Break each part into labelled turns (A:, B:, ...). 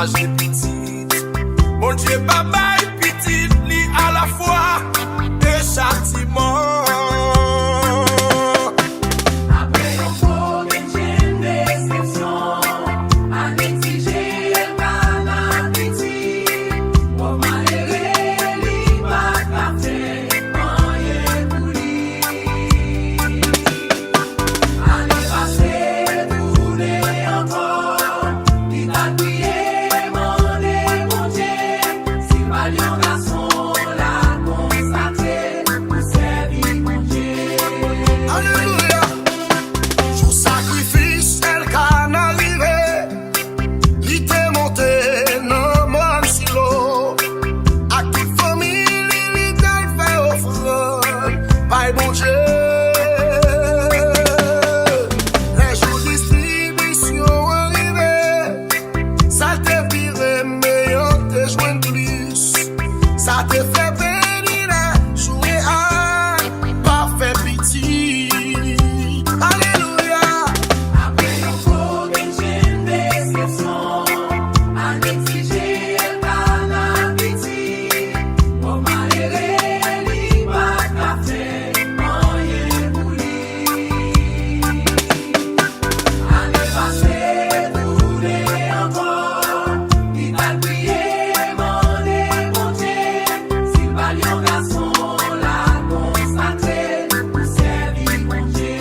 A: manger petite. Mon Dieu, papa et petite, li à la fois et châtiment.
B: Après un faux une description, à exiger un appétit, pour malheureux, li pas parfait, rien pour lui. Année passée, tourner encore, il a crié, demandé mon Dieu, si valiant garçon l'a consacré, pour servir mon Dieu.
A: Alléluia. Sous sacrifice, elle can arriver. Il t'est monté dans mon silo. À toute famille, il t'a fait offrande. Bye, bon Dieu. Les jours de distribution arrivés. Ça te viré meilleur, te joindre plus. Ça te fait bénir, jouer à parfait pitié. Alléluia.
B: Après un faux une description, à exiger un appétit, pour malheureux, li pas parfait, rien pour lui. Année passée, tourner encore, il a crié, demandé mon Dieu, si valiant garçon l'a consacré, pour servir mon Dieu.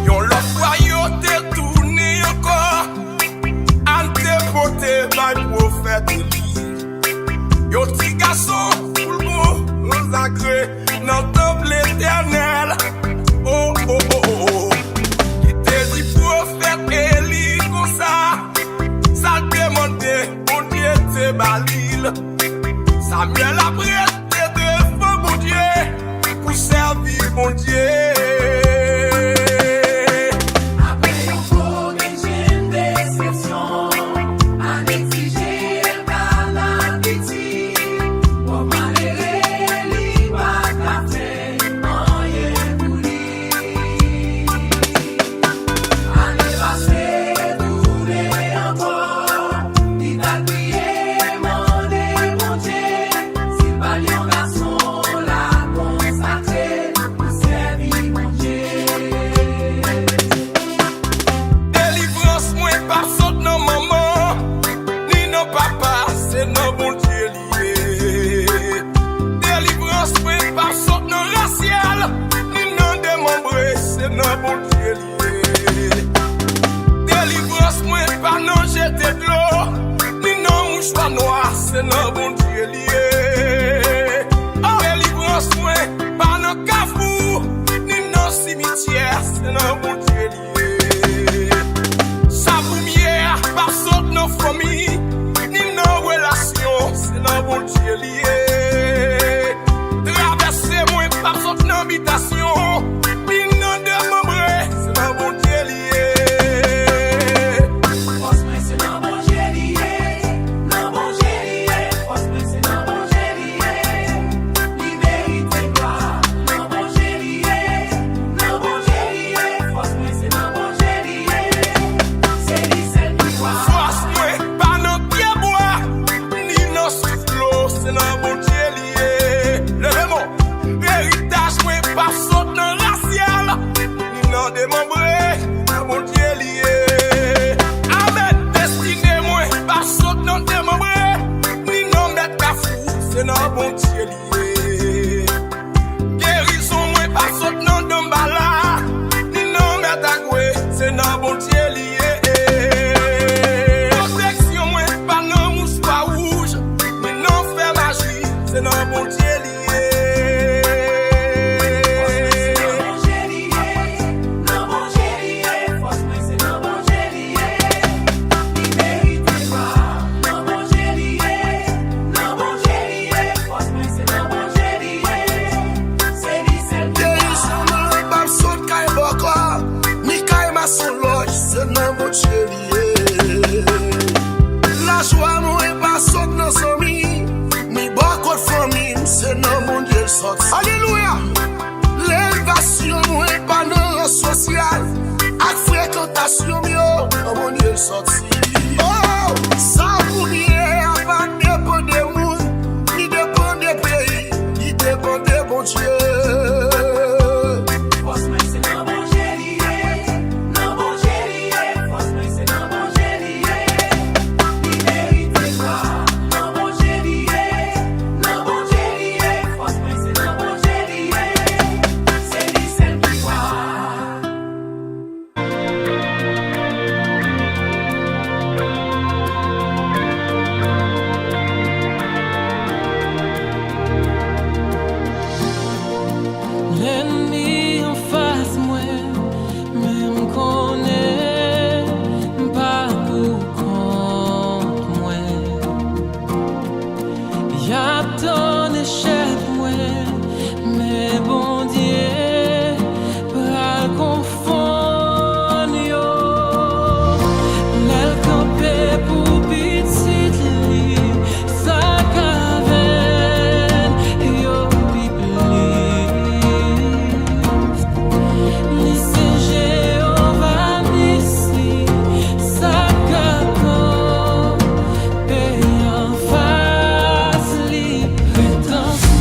A: Yon l'autre fois yo te tourné encore. An te porté by prophète Élie. Yo ti garçon pour le beau consacré dans le temple éternel. Oh oh oh oh oh. Il te dit prophète Élie comme ça demandé mon Dieu te balil. Samuel a prêté devant mon Dieu pour servir mon Dieu.
B: Après un faux une description, à exiger un appétit, pour malheureux, li pas parfait, rien pour lui. Année passée, tourner encore, il a crié, demandé mon Dieu, si valiant garçon l'a consacré, pour servir mon Dieu.
A: Délivrance moi pas saute non maman ni non papa, c'est non bon Dieu lié. Délivrance moi pas saute non racial ni non démembré, c'est non bon Dieu lié. Délivrance moi pas non jeté de l'eau ni non mouchoir noir, c'est non bon Dieu lié. Délivrance moi pas non cafou ni non cimetière, c'est non bon Dieu lié. Sa première, par saute nos familles, ni nos relations, c'est nos bon Dieu lié. Traverser moi, par saute nos habitations, ni nos démembrés, c'est nos bon Dieu lié.
B: Force moi c'est dans mon Dieu lié, dans mon Dieu lié. Force moi c'est dans mon Dieu lié, li mérite gloire. Dans mon Dieu lié, dans mon Dieu lié. Force moi c'est dans mon Dieu lié, c'est lui seul qui voit.
A: Force moi, pas nos pieds bois, ni nos soufflots, c'est nos bon Dieu lié. Levez-moi, héritage moi, pas saute nos racial, ni nos démembrés, nos bon Dieu lié. Amen, destiné moi, pas saute nos démembrés, ni nos mettre cafou, c'est nos bon Dieu lié. Guérison moi, pas saute nos d'embala, ni nos mettre agoué, c'est nos bon Dieu lié. Protection moi, pas nos mouchoirs rouges, ni nos fait magie, c'est nos bon Dieu lié.
B: Dans mon Dieu lié, force moi c'est dans mon Dieu lié, li mérite gloire. Dans mon Dieu lié, dans mon Dieu lié. Force moi c'est dans mon Dieu lié, c'est lui seul qui
A: Guérison moi, pas saute kay bokwa, ni kay maçon loge, c'est nos bon Dieu lié. La joie moi, pas saute nos amis, ni beaucoup de famille, c'est nos bon Dieu sorti. Alléluia. L'élévation moi, pas non social, ak fréquentation yo, oh mon Dieu le sorti. Oh, ça vous dit, avant de dépendre de monde, ni dépend des pays, ni dépend de bon Dieu.
C: L'ennemi en face moi, même connaît pas pour contre moi. Y'a ton échec moi, mais bon Dieu pas confondre yo. L'elle campé pour petite li, sa caverne yo bibli.
B: Présence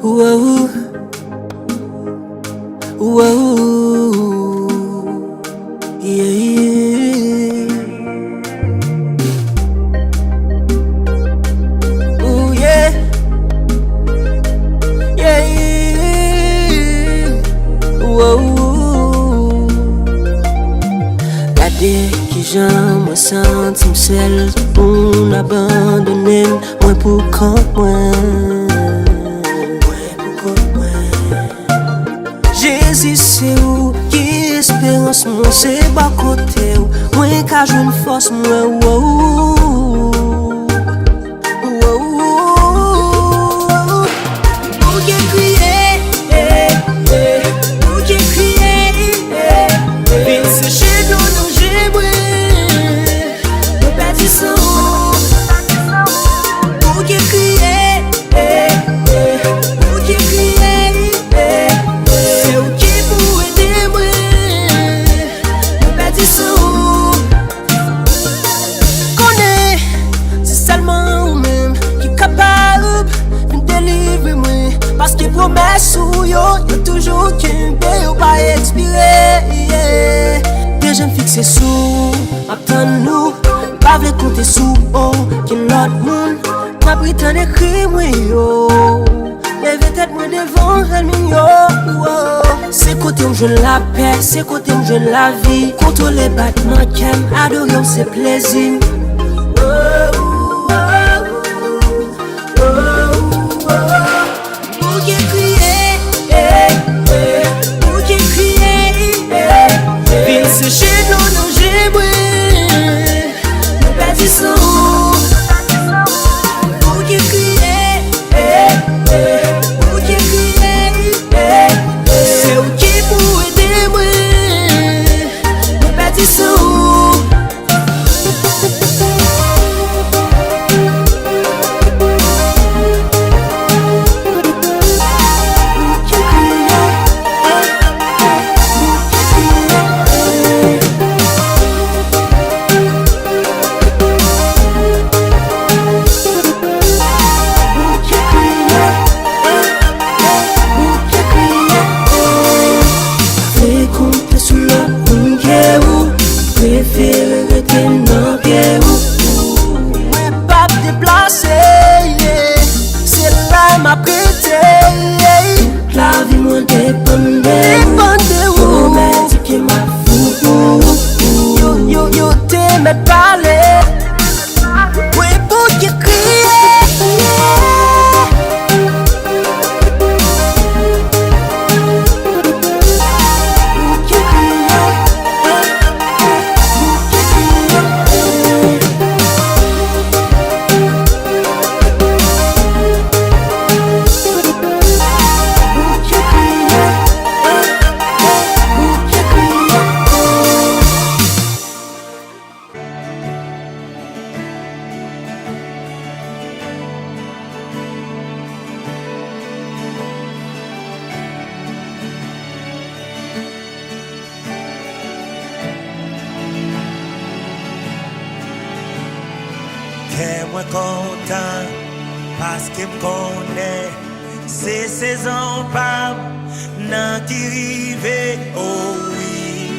D: Whoa, whoa, yeah, yeah. Ooh, yeah, yeah, yeah. Whoa. Gade ki jan mwen senti m'sel pou n'abandonne mwen pou kont mwen. Jésus c'est où qui espérance moi c'est bas côté où moi ka joine force moi wow. Ou qui crier ou qui crier vite se chez nous j'ai brûlé nous perdissons ou qui crier ou qui crier parce que promesse ou yo toujours qu'un yo pas expiré yeah. Déjà fixé sous attend nous pas vle compter sous oh qui l'autre monde pas prétendre écrire moi yo lever tête moi devant elle yo c'est côté où je la paix c'est côté où je la vie contrôler battement qu'aime adorer c'est plaisir chez nous j'ai brûlé nous perdissons pour qui crier pour qui crier c'est où qui pour aider moi nous perdissons
E: Moi content parce que me connaît c'est saison pas nan qui rive oh oui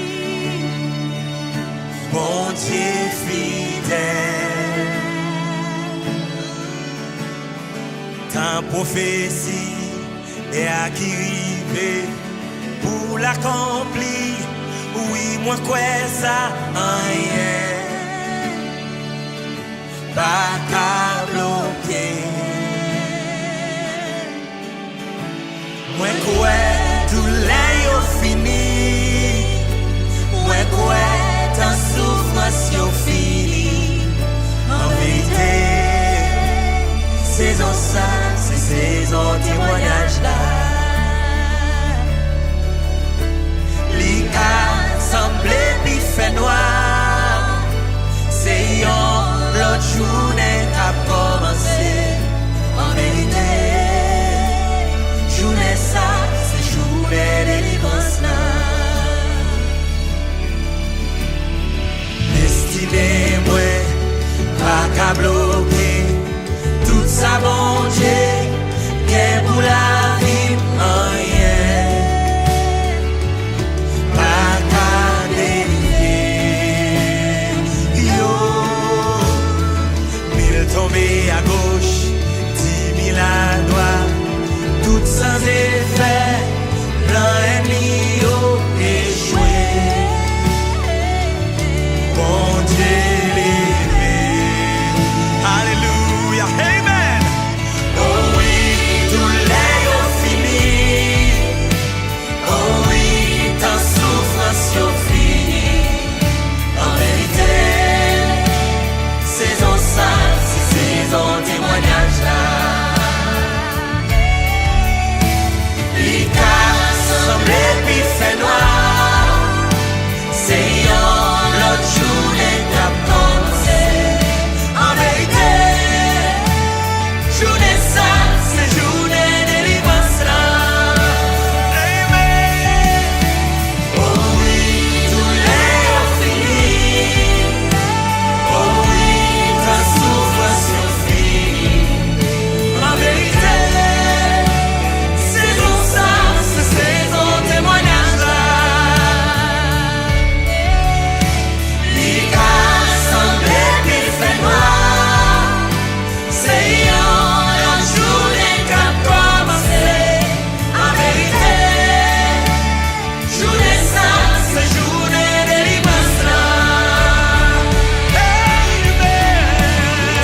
E: bon Dieu fidèle ta prophétie et à qui rive pour l'accomplir oui moi quoi ça rien pas qu'à bloquer. Moi quoi tout l'est fini. Moi quoi ta souffrance yo fini. En vérité, saison ça, c'est saison témoignage là. Li a semblé pi fait noir. C'est yon l'autre journée a commencé. En vérité, journée ça, c'est journée de délivrance là. Destiné moi, pas qu'à bloquer. Tout ça bon Dieu, qu'est pour la Journée ça, c'est journée délivrance là. Oh oui, tout est fini. Oh oui, ta souffrance est finie. En vérité, saison ça, c'est saison témoignage là. Liga semblé qu'il fait noir. C'est un journée qu'a commencé. En vérité, journée ça, c'est journée délivrance là.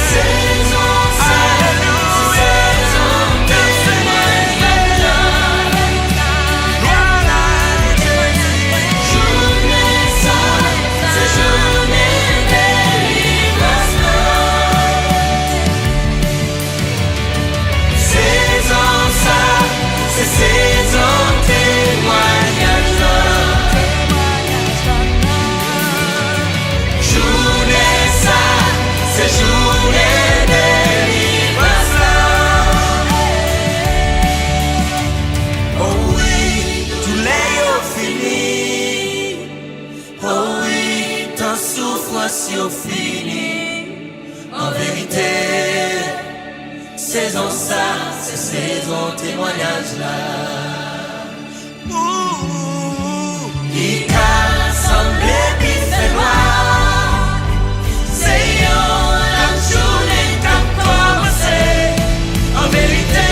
E: Saison ça, c'est saison témoignage là. Voilà, journée ça, c'est journée délivrance là. Saison ça, c'est saison témoignage là. Journée ça, c'est journée délivrance là. Oh oui, tout l'est fini. Oh oui, ta souffrance est finie. En vérité, saison ça, c'est saison témoignage là. Il a semblé qu'il fait noir. C'est une journée qu'a commencé. En vérité,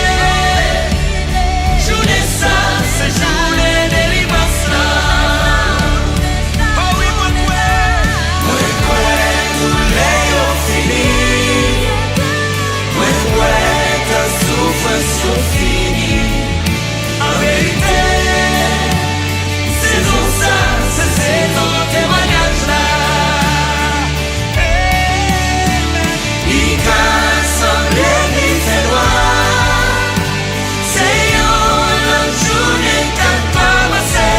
E: journée ça, c'est journée délivrance là. Oh oui, moi tout l'est fini. Moi ta souffrance est finie. En vérité, saison ça, c'est saison témoignage là. Il a semblé qu'il fait noir. C'est une journée qu'a commencé.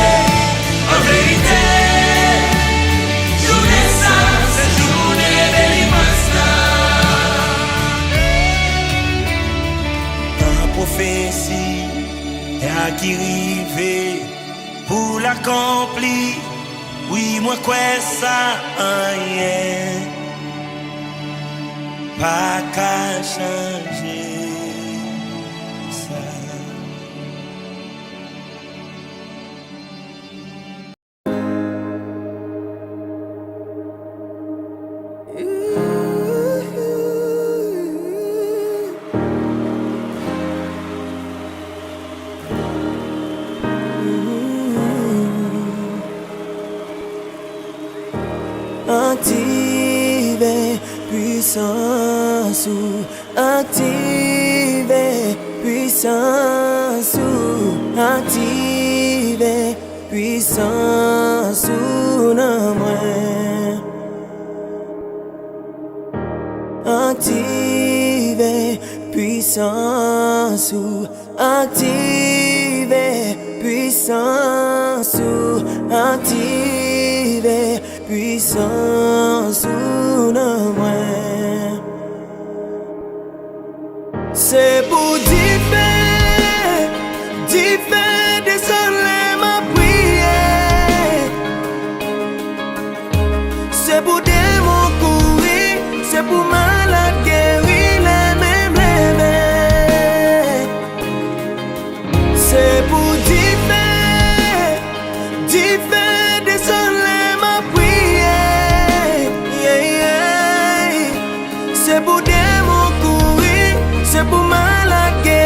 E: En vérité, journée ça, c'est journée délivrance là. La prophétie est à qui river pour l'accomplir. Oui, moi quoi ça rien pas qu'à changer ça.
D: Activez puissance ou activez puissance ou activez puissance ou non moins. Activez puissance ou activez puissance ou activez puissance ou non moins. C'est pour différer, désolé ma prière. C'est pour démons courir, c'est pour malade guérir les mêmes rêves. C'est pour différer, désolé ma prière. C'est pour démons courir, c'est pour malade guérir.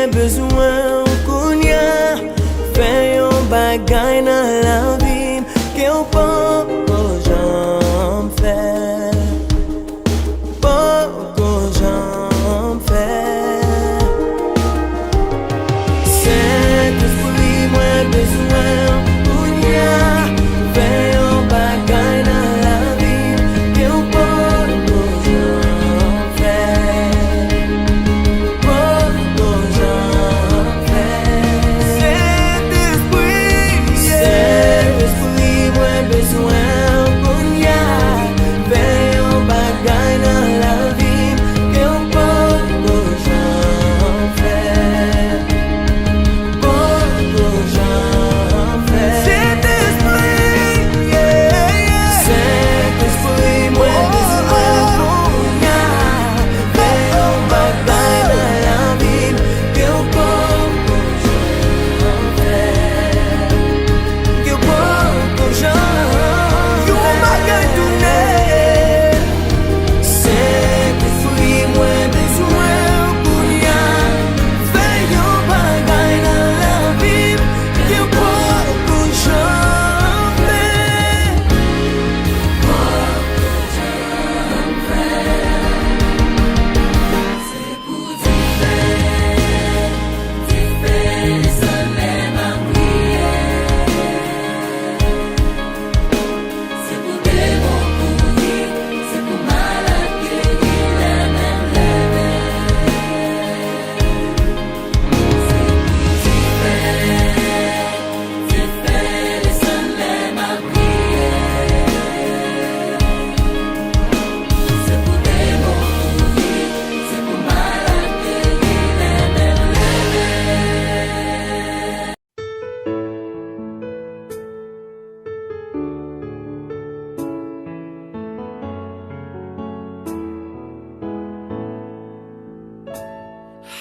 D: mwen bezwen konn ya. Fè yon bagay nan la vi ke ou pa jam fè.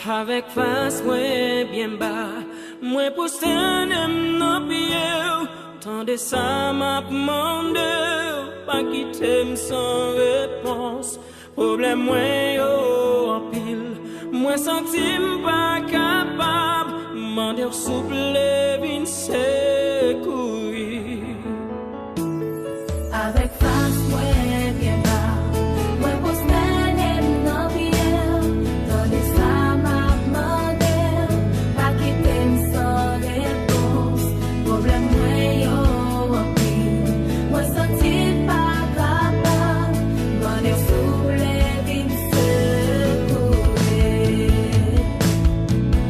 C: Avec face moins bien bas, moins poussé n'aime nos pieds. Tant de ça m'a demandé, pas quitter sans réponse. Problème moins yo en pile, moins senti pas capable. M'en souple vin secourir.
B: Avec face moins bien bas, moins poussé n'aime nos pieds. Tant de ça m'a demandé, pas quitter sans réponse. Problème moins yo en pile, moins senti pas capable. M'en souple vin secourir.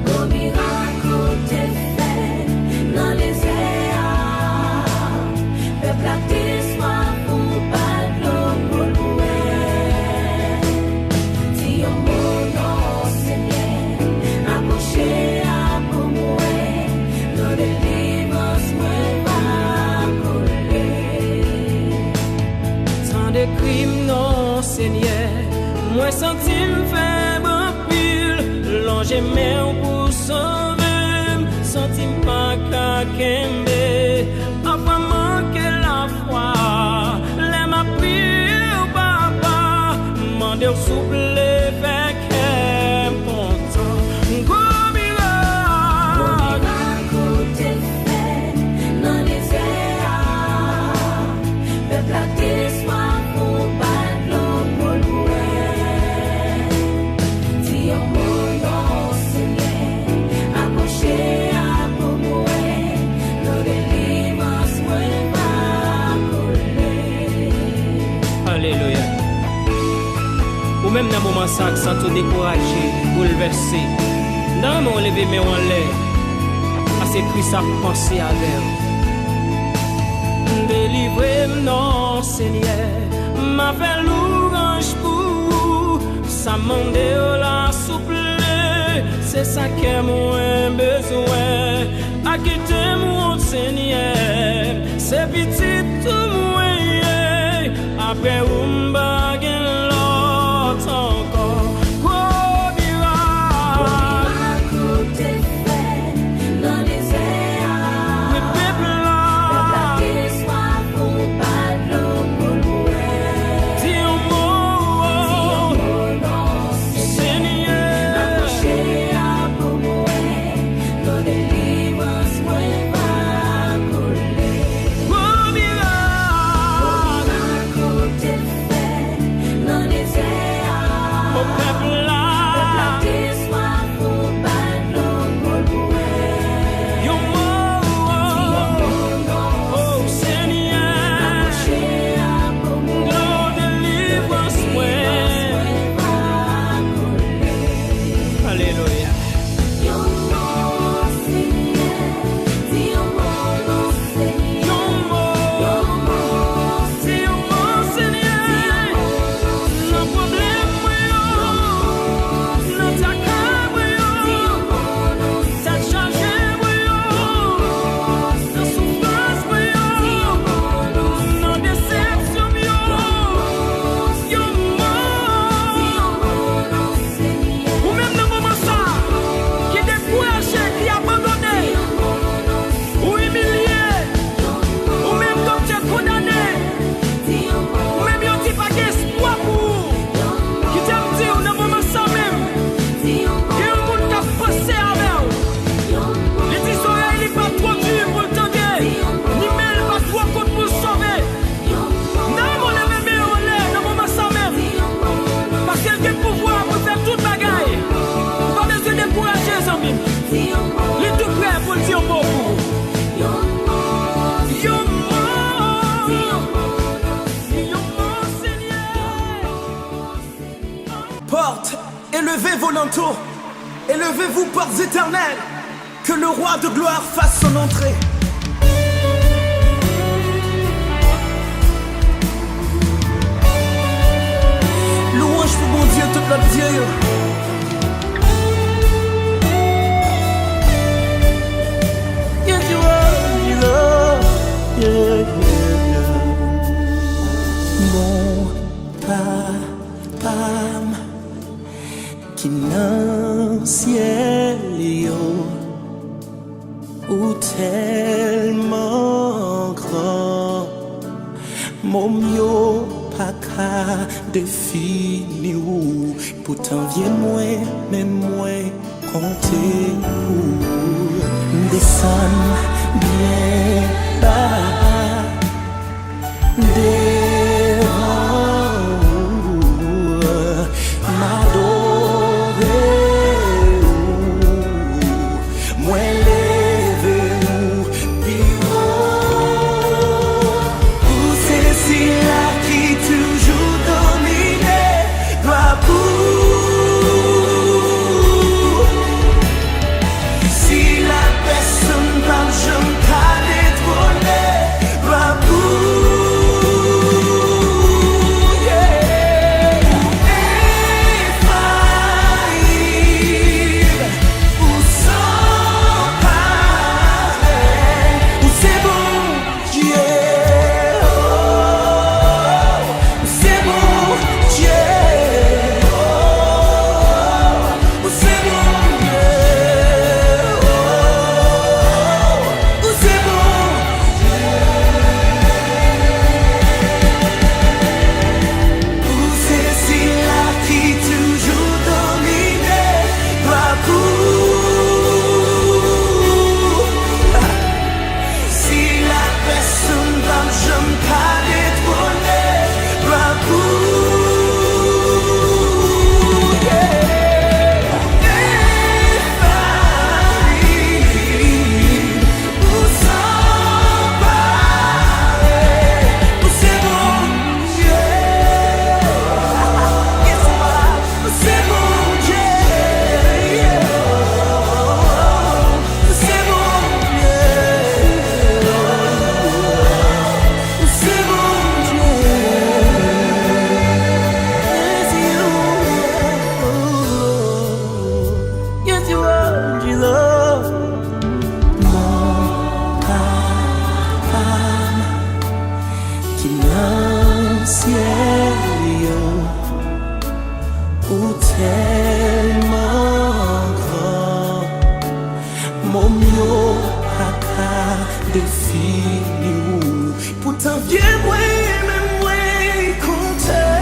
B: Au miracle t'es fait dans les airs. Peuple à tes soins pour pas l'eau pour louer. Si on mon Seigneur, approché à pour mourir, nos délivrances moi pas couler.
C: Tant de crimes non Seigneur, moi senti me faire bon pile. Longer main pour sauver, senti pas qu'à kembe. Après manquer la foi, les m'a prié au papa, mandé au souple avec un content. Go miracle,
B: T'es fait dans les airs. Peuple à tes soins pour pas l'eau pour louer. Si on mon Seigneur, approché à pour mourir, nos délivrances moi pas couler.
C: Alléluia. Ou même dans un moment ça, sans tout décourager, bouleversé. Dans mon lever, mais en l'air. À ces cris, ça penser à l'air. Délivrez-moi, non, Seigneur. M'a fait l'orange pour. Ça m'a la souple. C'est ça que moi besoin. À quitter mon Seigneur. C'est petit tout moi. Après, on bague l'autre encore. Oh, miracle.
B: T'es fait dans les airs.
C: Oui, peuple là.
B: Peuple à tes soins pour pas l'eau pour louer.
C: Dis un mot,
B: Seigneur,
C: Seigneur.
B: approché à pour mourir.
F: fondamentaux. Élevez-vous portes éternelles, que le roi de gloire fasse son entrée. Louange pour mon Dieu, toute notre Dieu. Yes, you are, Jesus. Yeah, yeah, yeah. Mon papa qui nan ciel yo, ou tellement grand, mon yo pas qu'à définir ou pourtant viens moi même moi compter ou descend bien bas devant m'adorer moi lever plus haut ou c'est si là qui toujours dominé doit si la personne parle je me pas détrôner doit pourtant viens moi même moi compter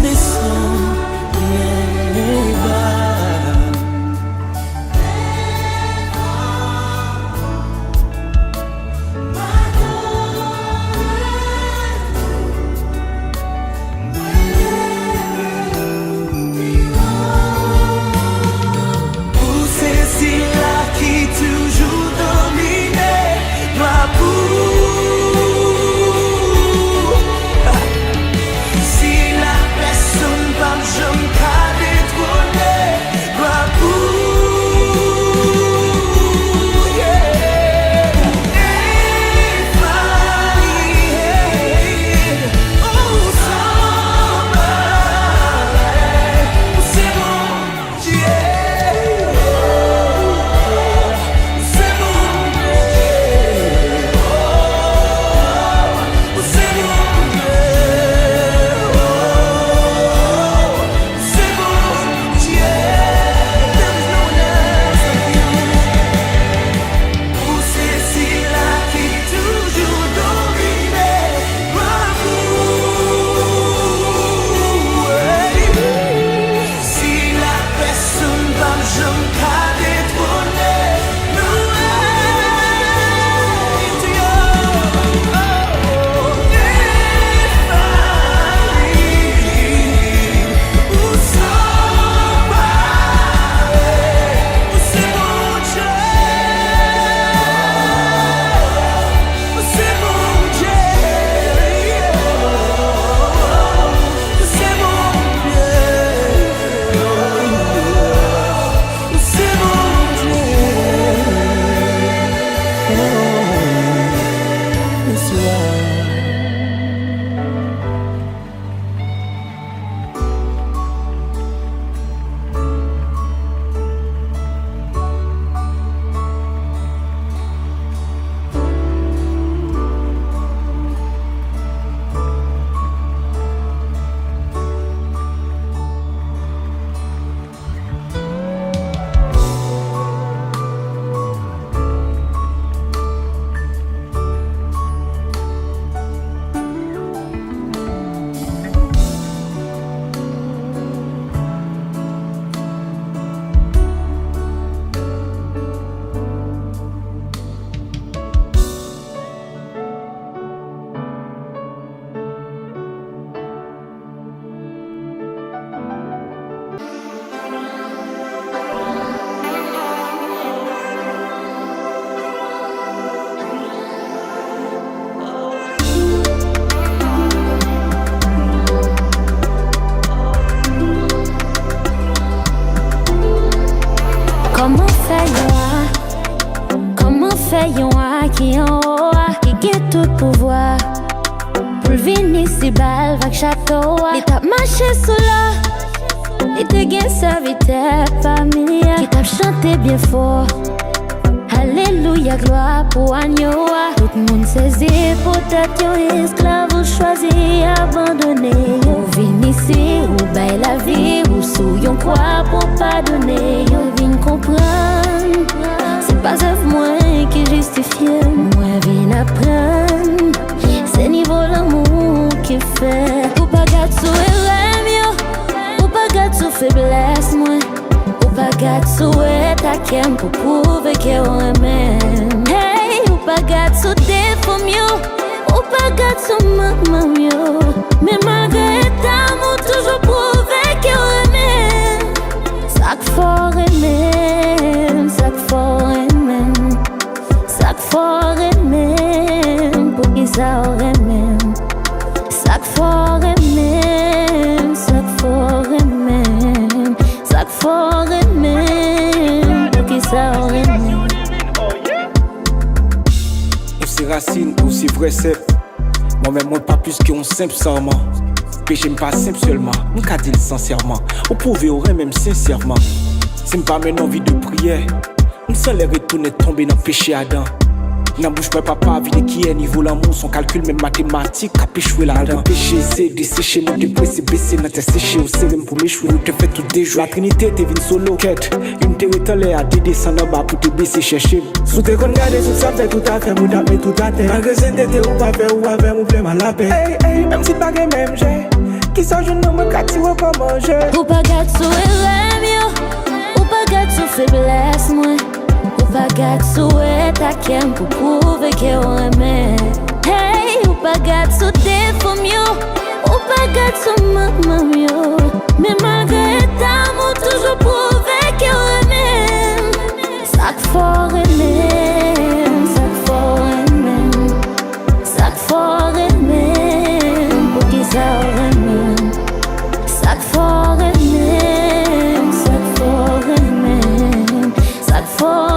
F: descend bien bas ou c'est si là qui toujours dominé doit pour
G: Comment fait yon a qui en haut qui get tout pouvoir pour venir si bal vak château il t'a marché sous là il te gen serviteur familia qui t'a chanté bien fort alléluia gloire pour agneau tout le monde saisit peut-être yon esclave ou choisi abandonné ou vin ici ou bail la vie ou sous yon croix pour pardonner yon vin comprendre c'est pas œuvre moi qui justifie moi viens apprendre c'est niveau l'amour qui fait ou pas gâte sous erreur ou pas gâte sous faiblesse moi ou pas gâte sous ta pour prouver qu'on aime hey ou pas gâte sous défaut mieux ou pas gâte sous maman mieux mais malgré ta amour toujours prouver qu'on aime ça fort aimer ça fort aimer ça fort aimer pour qui ça aurait même ça fort aimer ça fort aimer ça fort aimer pour qui ça aurait même
H: aussi racine aussi vrai c'est moi-même moi pas plus qu'un simple serment péché pas simple seulement on qu'a dit sincèrement ou pouvez aurait même sincèrement c'est pas même envie de prière on s'en les retourner tomber dans péché Adam n'a bouche pas papa vide qui est niveau l'amour son calcul même mathématique a péchoué là-dedans péché c'est dessécher mon dépressé baisser dans tes séché au sérum pour m'échouer ou te fait tout déjouer la trinité t'es vine solo quête une terre l'air à te descendre en bas pour te baisser chercher sous te regarder sous ça fait tout à fait vous tapez tout à terre malgré c'est t'étais ou pas faire ou avec mon plein mal à paix même si pas même j'ai qui sont je ne me casse ou pas manger
G: ou pas gâte sous erreur ou pas gâte sous faiblesse moi ou pas gâte sous ta pour prouver qu'on aime hey ou pas gâte sous défaut mieux ou pas gâte sous maman mieux mais malgré ta amour toujours prouver qu'on aime ça fort aimer ça fort aimer ça fort aimer pour qui ça aime ça fort aimer ça fort aimer ça fort